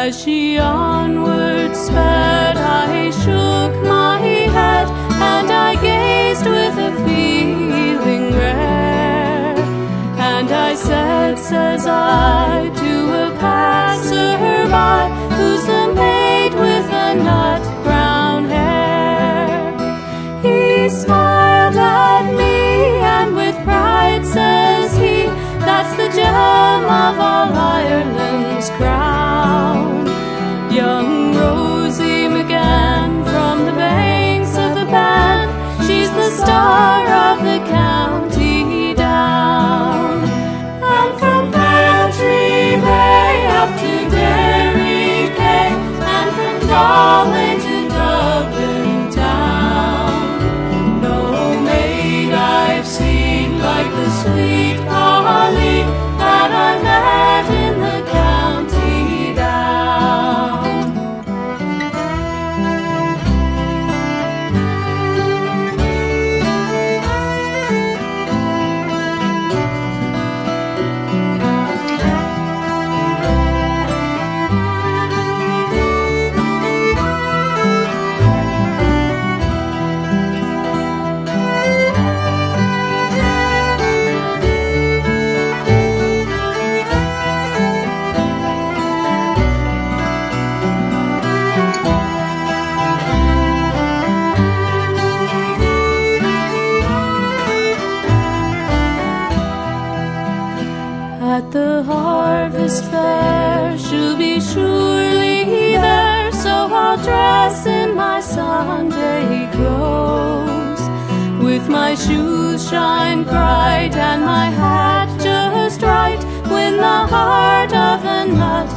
As she onward sped, I shook my head, and I gazed with a feeling rare. And I said, says I, to a passer-by, who's the maid with the nut brown hair? He smiled at me, and with pride says he, that's the gem of all Ireland's crown. Young Rosie McGann from the banks of the Bann, she's the star of the county down. And from Bantry Bay up to Derry Quay, and from Galway to Dublin town, no maid I've seen like the sweet Colleen that I met in the county down. At the harvest fair, she'll be surely there, so I'll dress in my Sunday clothes, with my shoes shine bright and my hat just right, when the heart of the nut